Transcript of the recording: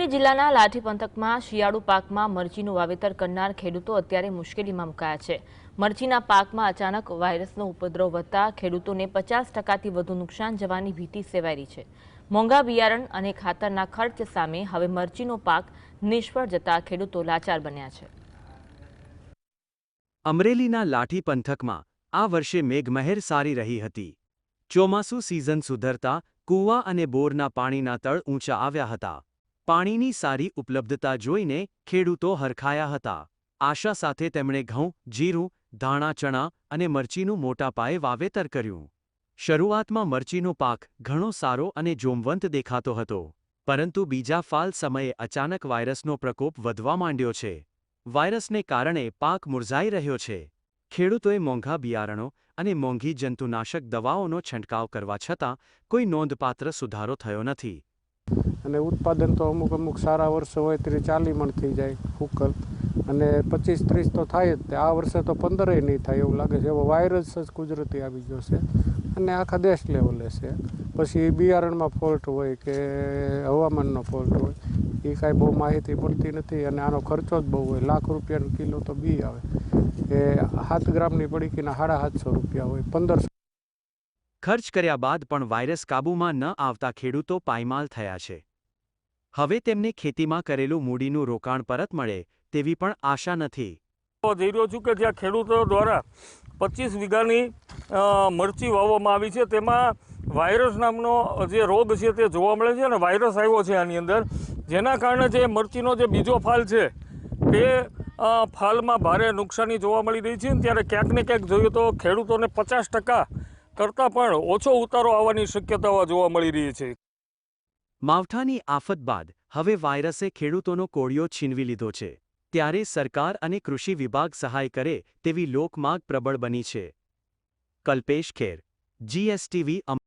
જિલ્લાના લાઠી પંથકમાં શિયાળુ પાકમાં મરચીનું વાવેતર કરનાર ખેડૂતો અત્યારે મુશ્કેલીમાં મુકાયા છે। મરચીના પાકમાં અચાનક વાયરસનો ઉપદ્રવ વધતા ખેડૂતોને 50%થી વધુ નુકસાન જવાની ભીતિ સેવાઈ રહી છે। મોંઘા બિયારણ અને ખાતરના ખર્ચ સામે હવે મરચીનો પાક નિષ્ફળ જતા ખેડૂતો લાચાર બન્યા છે। અમરેલીના લાઠી પંથકમાં આ વર્ષે મેઘમહેર સારી રહી હતી। ચોમાસુ સિઝન સુધરતા કૂવા અને બોરના પાણીના તળ ઊંચા આવ્યા હતા। પાણીની સારી ઉપલબ્ધતા જોઈને ખેડૂતો હરખાયા હતા। આશા સાથે તેમણે ઘઉં, જીરું, ધાણા, ચણા અને મરચીનું મોટા પાયે વાવેતર કર્યું। શરૂઆતમાં મરચીનો પાક ઘણો સારો અને જોમવંત દેખાતો હતો, પરંતુ બીજા ફાલ સમયે અચાનક વાયરસનો પ્રકોપ વધવા માંડ્યો છે। વાયરસને કારણે પાક મુરઝાઈ રહ્યો છે। ખેડૂતોએ મોંઘા બિયારણો અને મોંઘી જંતુનાશક દવાઓનો છંટકાવ કરવા છતાં કોઈ નોંધપાત્ર સુધારો થયો નથી। અને ઉત્પાદન તો અમુક સારા વર્ષો હોય 30-40 મણ થઈ જાય ફૂકલ, અને 25-30 તો થાય જ। આ વર્ષે તો 15 નહીં થાય એવું લાગે છે। એવો વાયરસ જ કુદરતી આવી ગયો છે અને આખા દેશ લેવલે છે। પછી બિયારણમાં ફોલ્ટ હોય કે હવામાનનો ફોલ્ટ હોય, એ કાંઈ બહુ માહિતી પડતી નથી અને આનો ખર્ચો જ બહુ હોય। લાખ રૂપિયાનું કિલો તો બી આવે, એ 7 ગ્રામની પડીકીના 750 રૂપિયા હોય, 1500। ખર્ચ કર્યા બાદ પણ વાયરસ કાબૂમાં ન આવતા ખેડૂતો પાયમાલ થયા છે। હવે તેમને ખેતીમાં કરેલું મૂડીનું રોકાણ પરત મળે તેવી પણ આશા નથી। જઈ રહ્યો છું કે જ્યાં ખેડૂતો દ્વારા 25 વીઘાની મરચી વાવવામાં આવી છે, તેમાં વાયરસ નામનો જે રોગ છે તે જોવા મળે છે અને વાયરસ આવ્યો છે આની અંદર, જેના કારણે જે મરચીનો જે બીજો ફાલ છે તે ફાલમાં ભારે નુકસાની જોવા મળી રહી છે। ત્યારે ક્યાંક ને ક્યાંક જોઈએ તો ખેડૂતોને 50% કરતાં પણ ઓછો ઉતારો આવવાની શક્યતાઓ જોવા મળી રહી છે। માવઠાની આફત બાદ હવે વાયરસે ખેડૂતોનો કોળિયો છીનવી લીધો છે, ત્યારે સરકાર અને કૃષિ વિભાગ સહાય કરે તેવી લોકમાંગ પ્રબળ બની છે। કલ્પેશ ખેર, GSTV।